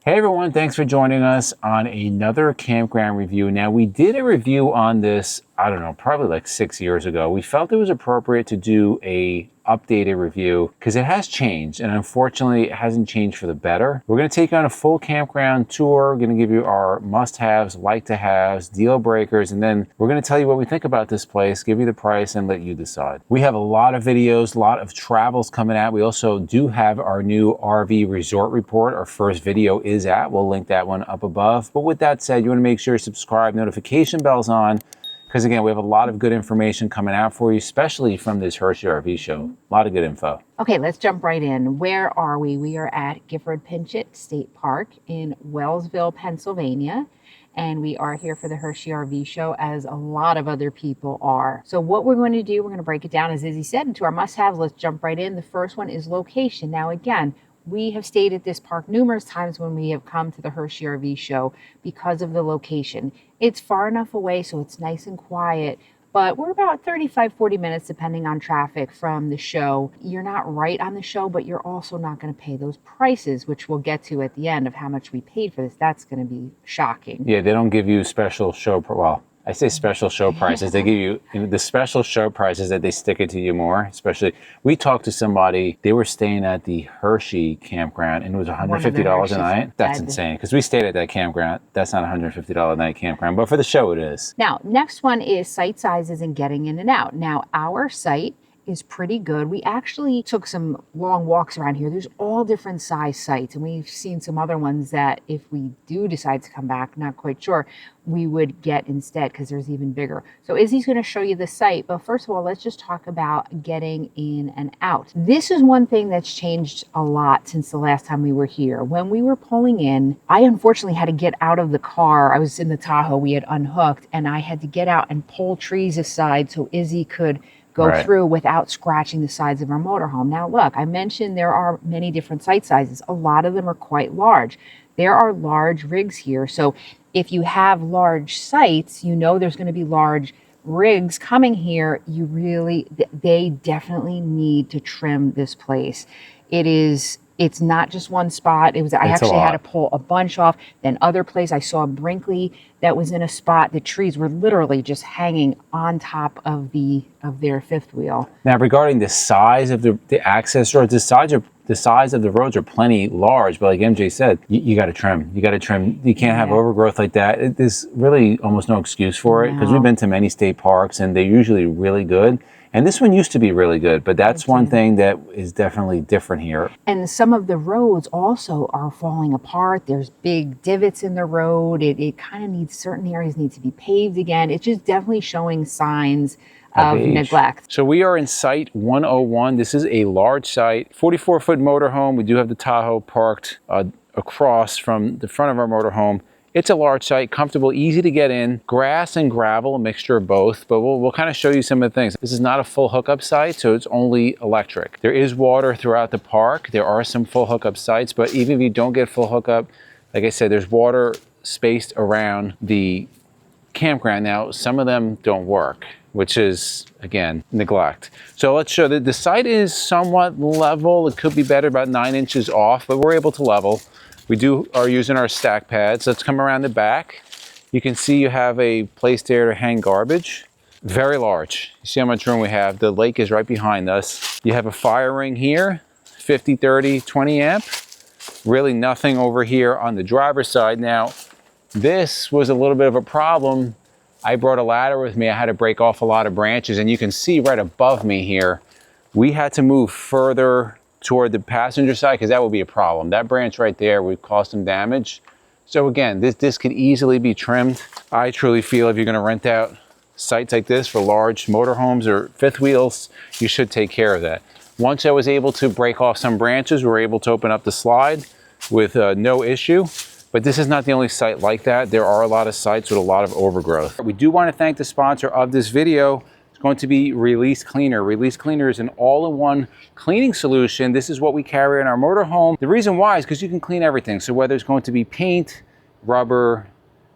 Hey everyone, thanks for joining us on another campground review. Now, we did a review on this, I don't know, probably like 6 years ago. We felt it was appropriate to do a updated review because it has changed, and unfortunately it hasn't changed for the better. We're going to take on a full campground tour. We're going to give you our must-haves, like-to-haves, deal breakers, and then we're going to tell you what we think about this place, give you the price, and let you decide. We have a lot of videos, a lot of travels coming out. We also do have our new RV resort report. Our first video is out. We'll link that one up above. But with that said, you want to make sure you subscribe, notification bell's on, because again, we have a lot of good information coming out for you, especially from this Hershey RV show. A lot of good info. Okay, let's jump right in. Where are we? We are at Gifford Pinchot State Park in Wellsville, Pennsylvania. And we are here for the Hershey RV show, as a lot of other people are. So what we're going to do, we're going to break it down, as Izzy said, into our must-haves. Let's jump right in. The first one is location. Now again, we have stayed at this park numerous times when we have come to the Hershey RV show because of the location. It's far enough away so it's nice and quiet, but we're about 35-40 minutes depending on traffic from the show. You're not right on the show, but you're also not going to pay those prices, which we'll get to at the end of how much we paid for this. That's going to be shocking. Yeah, they don't give you special show, well, I say special show prices. They give you, the special show prices that they stick it to you more. Especially, we talked to somebody, they were staying at the Hershey campground and it was $150 a night. That's insane, because we stayed at that campground. That's not $150 a night campground, but for the show it is. Now, next one is site sizes and getting in and out. Now, our site is pretty good. We actually took some long walks around here. There's all different size sites, and we've seen some other ones that if we do decide to come back, not quite sure, we would get instead, because there's even bigger. So Izzy's going to show you the site, but first of all, let's just talk about getting in and out. This is one thing that's changed a lot since the last time we were here. When we were pulling in, I unfortunately had to get out of the car. I was in the Tahoe, we had unhooked, and I had to get out and pull trees aside so Izzy could go through without scratching the sides of our motorhome. Now look, I mentioned there are many different site sizes. A lot of them are quite large. There are large rigs here. So if you have large sites, you know there's going to be large rigs coming here. They definitely need to trim this place. It's not just one spot. I actually had to pull a bunch off. Then other place, I saw a Brinkley that was in a spot. The trees were literally just hanging on top of their fifth wheel. Now, regarding the size of the access roads, the size of the roads are plenty large, but like MJ said, you got to trim. You got to trim. You can't have overgrowth like that. There's really almost no excuse for it, because we've been to many state parks and they're usually really good. And this one used to be really good, but that's one thing that is definitely different here. And some of the roads also are falling apart. There's big divots in the road. It kind of needs, certain areas need to be paved again. It's just definitely showing signs of neglect. So we are in site 101. This is a large site, 44-foot motorhome. We do have the Tahoe parked across from the front of our motorhome. It's a large site, comfortable, easy to get in. Grass and gravel, a mixture of both, but we'll kind of show you some of the things. This is not a full hookup site, so it's only electric. There is water throughout the park. There are some full hookup sites, but even if you don't get full hookup, like I said, there's water spaced around the campground. Now, some of them don't work, which is, again, neglect. So let's show that the site is somewhat level. It could be better, about 9 inches off, but we're able to level. We are using our stack pads. Let's come around the back. You can see you have a place there to hang garbage. Very large. You see how much room we have. The lake is right behind us. You have a fire ring here, 50, 30, 20 amp. Really nothing over here on the driver's side. Now, this was a little bit of a problem. I brought a ladder with me. I had to break off a lot of branches, and you can see right above me here, we had to move further toward the passenger side, because that would be a problem. That branch right there would cause some damage. So again, this could easily be trimmed. I truly feel if you're going to rent out sites like this for large motorhomes or fifth wheels, you should take care of that. Once I was able to break off some branches, we were able to open up the slide with no issue. But this is not the only site like that. There are a lot of sites with a lot of overgrowth. We do want to thank the sponsor of this video. Going to be Release Cleaner. Release Cleaner is an all-in-one cleaning solution. This is what we carry in our motorhome. The reason why is because you can clean everything. So whether it's going to be paint, rubber,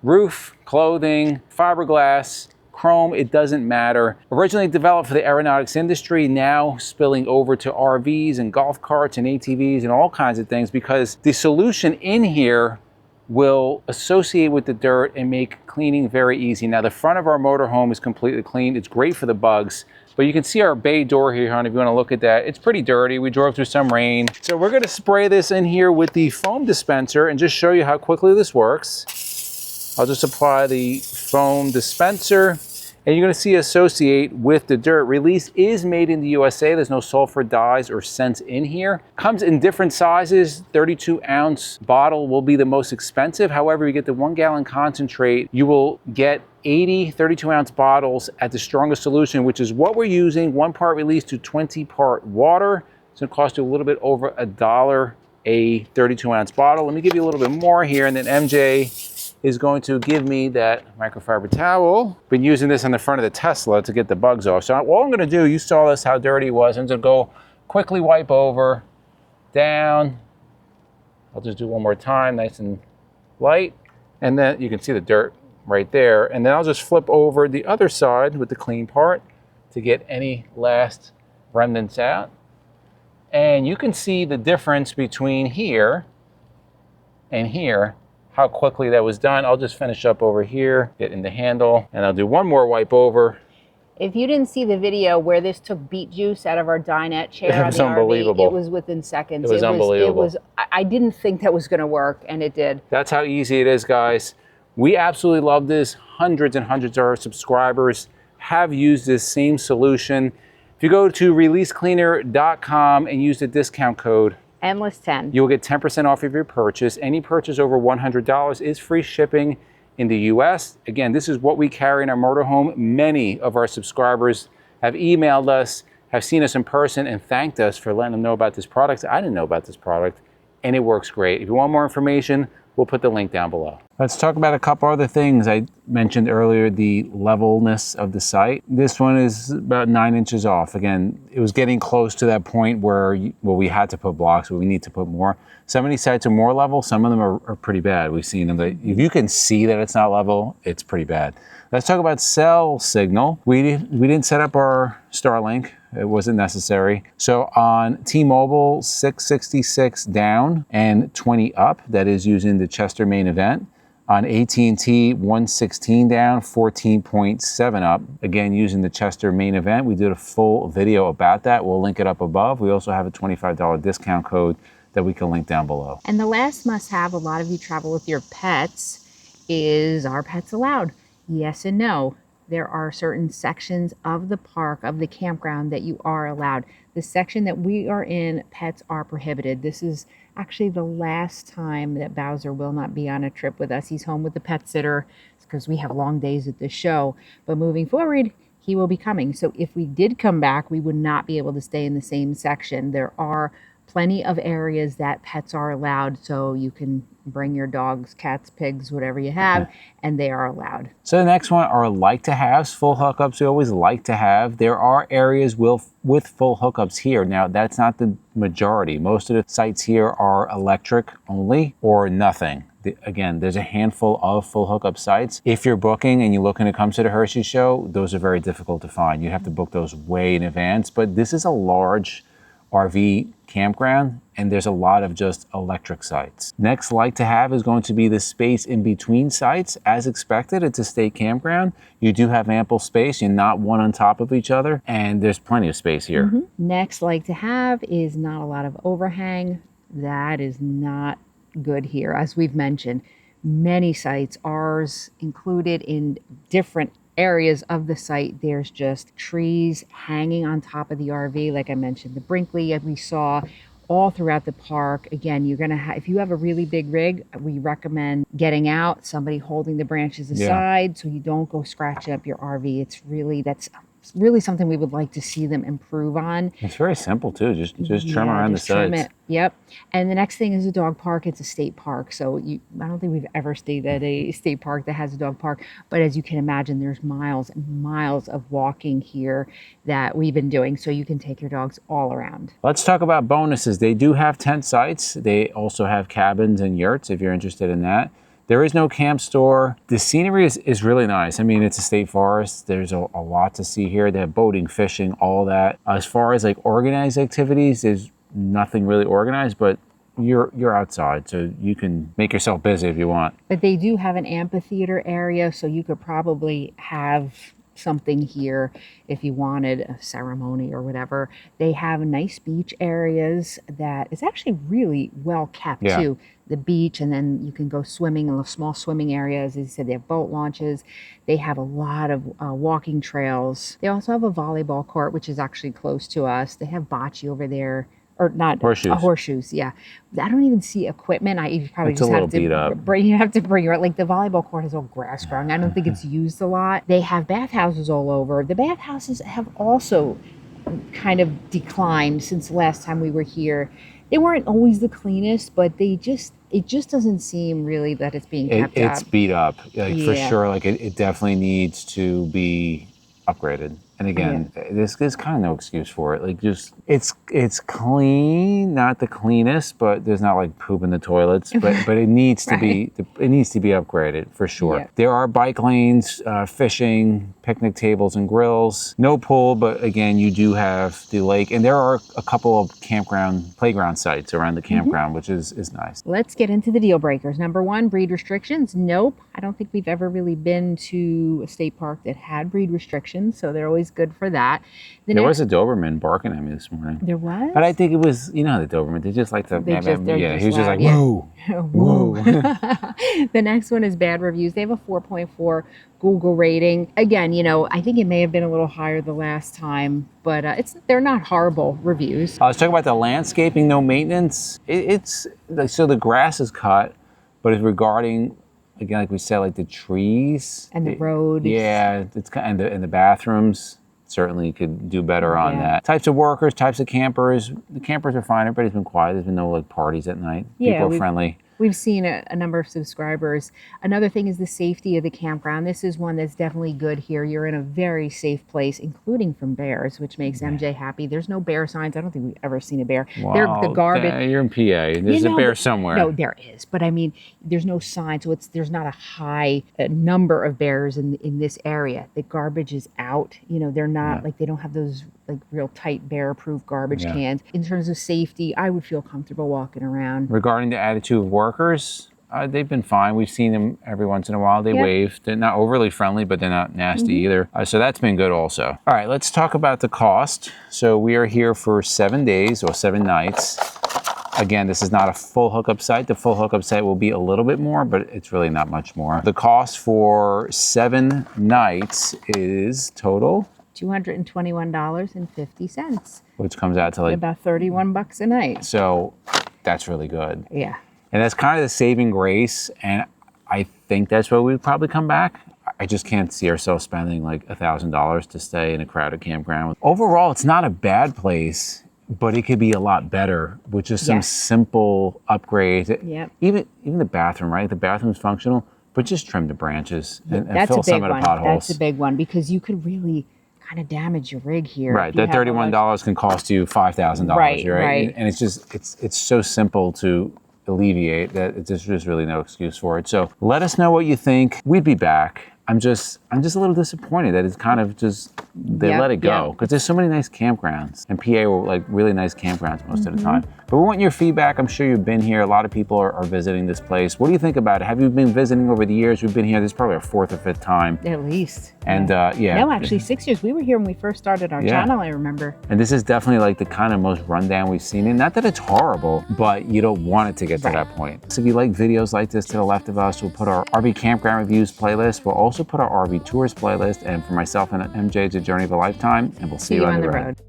roof, clothing, fiberglass, chrome, it doesn't matter. Originally developed for the aeronautics industry, now spilling over to RVs and golf carts and ATVs and all kinds of things, because the solution in here will associate with the dirt and make cleaning very easy. Now the front of our motorhome is completely clean. It's great for the bugs, but you can see our bay door here, hon, if you want to look at that. It's pretty dirty. We drove through some rain. So we're going to spray this in here with the foam dispenser and just show you how quickly this works. I'll just apply the foam dispenser, and you're going to see associate with the dirt. Release is made in the USA. There's no sulfur dyes or scents in here. Comes in different sizes. 32-ounce bottle will be the most expensive. However, you get the 1 gallon concentrate. You will get 80 32-ounce bottles at the strongest solution, which is what we're using. 1 part release to 20 part water. It's going to cost you a little bit over $1 a 32-ounce bottle. Let me give you a little bit more here, and then MJ is going to give me that microfiber towel. Been using this on the front of the Tesla to get the bugs off. So all I'm gonna do, you saw this, how dirty it was. I'm gonna go quickly wipe over, down. I'll just do one more time, nice and light. And then you can see the dirt right there. And then I'll just flip over the other side with the clean part to get any last remnants out. And you can see the difference between here and here, how quickly that was done. I'll just finish up over here, get in the handle, and I'll do one more wipe over. If you didn't see the video where this took beet juice out of our dinette chair on the RV, it was within seconds. It was unbelievable. I didn't think that was going to work, and it did. That's how easy it is, guys. We absolutely love this. Hundreds and hundreds of our subscribers have used this same solution. If you go to releasecleaner.com and use the discount code Endless10, you will get 10% off of your purchase. Any purchase over $100 is free shipping in the US. Again, this is what we carry in our motorhome. Many of our subscribers have emailed us, have seen us in person, and thanked us for letting them know about this product. I didn't know about this product, and it works great. If you want more information, we'll put the link down below. Let's talk about a couple other things. I mentioned earlier the levelness of the site. This one is about 9 inches off. Again, it was getting close to that point where we had to put blocks, but we need to put more. Some of these sites are more level, some of them are pretty bad. We've seen them. If you can see that it's not level, it's pretty bad. Let's talk about cell signal. We didn't set up our Starlink. It wasn't necessary. So on T-Mobile, 666 down and 20 up, that is using the Chester main event. On AT&T, 116 down, 14.7 up. Again, using the Chester main event. We did a full video about that. We'll link it up above. We also have a $25 discount code that we can link down below. And the last must-have, a lot of you travel with your pets, is, are pets allowed? Yes and no. There are certain sections of the park, of the campground, that you are allowed. The section that we are in, pets are prohibited. This is actually the last time that Bowser will not be on a trip with us. He's home with the pet sitter because we have long days at the show. But moving forward, he will be coming. So if we did come back, we would not be able to stay in the same section. There are plenty of areas that pets are allowed, so you can bring your dogs, cats, pigs, whatever you have, and they are allowed. So the next one are like to haves, full hookups we always like to have. There are areas with full hookups here. Now that's not the majority. Most of the sites here are electric only or nothing. Again, there's a handful of full hookup sites. If you're booking and you're looking to come to the Hershey show, those are very difficult to find. You have to book those way in advance, but this is a large RV campground, and there's a lot of just electric sites. Next like to have is going to be the space in between sites. As expected, it's a state campground. You do have ample space. You're not one on top of each other, and there's plenty of space here. Next like to have is not a lot of overhang. That is not good here. As we've mentioned, many sites, ours included, in different areas of the site, there's just trees hanging on top of the RV. Like I mentioned, the Brinkley we saw all throughout the park. Again, you're gonna have, if you have a really big rig, we recommend getting out, somebody holding the branches aside so you don't go scratch up your RV. It's really something we would like to see them improve on. It's very simple too. Just trim around the sides. Yep. And the next thing is a dog park. It's a state park. So I don't think we've ever stayed at a state park that has a dog park. But as you can imagine, there's miles and miles of walking here that we've been doing. So you can take your dogs all around. Let's talk about bonuses. They do have tent sites. They also have cabins and yurts if you're interested in that. There is no camp store. The scenery is really nice. I mean, it's a state forest. There's a lot to see here. They have boating, fishing, all that. As far as like organized activities, there's nothing really organized, but you're outside, so you can make yourself busy if you want. But they do have an amphitheater area, so you could probably have something here if you wanted a ceremony or whatever. They have nice beach areas that is actually really well kept too. The beach, and then you can go swimming in the small swimming areas. As you said, they have boat launches. They have a lot of walking trails. They also have a volleyball court, which is actually close to us. They have bocce over there. Or not horseshoes, yeah. I don't even see equipment. You probably it's just have beat up. You have to bring your, like the volleyball court has all grass growing. I don't think it's used a lot. They have bathhouses all over. The bathhouses have also kind of declined since the last time we were here. They weren't always the cleanest, but it just doesn't seem really that it's being kept up. It's beat up, for sure. Like it definitely needs to be upgraded. And again, there's kind of no excuse for it. Like just it's clean, not the cleanest, but there's not like poop in the toilets. But it needs to be upgraded for sure. Yeah. There are bike lanes, fishing, picnic tables and grills. No pool, but again, you do have the lake, and there are a couple of playground sites around the campground, which is nice. Let's get into the deal breakers. Number one, breed restrictions. Nope, I don't think we've ever really been to a state park that had breed restrictions, so they're always good for that. There was a Doberman barking at me this morning. There was? But I think it was, the Doberman, they just like to, he was just like, woo, woo. The next one is bad reviews. They have a 4.4 Google rating. Again, I think it may have been a little higher the last time, but they're not horrible reviews. Let's talk about the landscaping, no maintenance. So the grass is cut, but it's regarding, again, like we said, like the trees and the road. Yeah, it's kind of, and the bathrooms certainly could do better on that. Types of workers, types of campers. The campers are fine. Everybody's been quiet. There's been no like parties at night. People are friendly. We've seen a number of subscribers. Another thing is the safety of the campground. This is one that's definitely good here. You're in a very safe place, including from bears, which makes MJ happy. There's no bear signs. I don't think we've ever seen a bear. Wow, the garbage. You're in PA. There's a bear somewhere. No, there is. But I mean, there's no sign. So there's not a high number of bears in this area. The garbage is out. They're not like, they don't have those like real tight bear-proof garbage cans. In terms of safety, I would feel comfortable walking around. Regarding the attitude of workers, they've been fine. We've seen them every once in a while. They wave. They're not overly friendly, but they're not nasty either. So that's been good also. All right, let's talk about the cost. So we are here for 7 days or 7 nights. Again, this is not a full hookup site. The full hookup site will be a little bit more, but it's really not much more. The cost for 7 nights is total $221.50, which comes out to like about $31 a night. So that's really good. Yeah. And that's kind of the saving grace. And I think that's where we'd probably come back. I just can't see ourselves spending like $1,000 to stay in a crowded campground. Overall, it's not a bad place, but it could be a lot better with just some simple upgrades. Yep. Even the bathroom, right? The bathroom's functional, but just trim the branches and fill some of the potholes. That's a big one, because you could really kind of damage your rig here. Right, that $31 can cost you $5,000, right? And it's just, it's so simple to alleviate that there's just really no excuse for it. So let us know what you think. We'd be back. I'm just a little disappointed that it's kind of just, they let it go, because there's so many nice campgrounds, and PA were like really nice campgrounds most of the time. But we want your feedback. I'm sure you've been here. A lot of people are visiting this place. What do you think about it? Have you been visiting over the years? We've been here, this is probably our 4th or 5th time. At least. And No, actually 6 years. We were here when we first started our channel, I remember. And this is definitely like the kind of most rundown we've seen. And not that it's horrible, but you don't want it to get to that point. So if you like videos like this to the left of us, we'll put our RV campground reviews playlist. We'll also put our RV tours playlist. And for myself and MJ, it's a journey of a lifetime. And we'll see you on the road.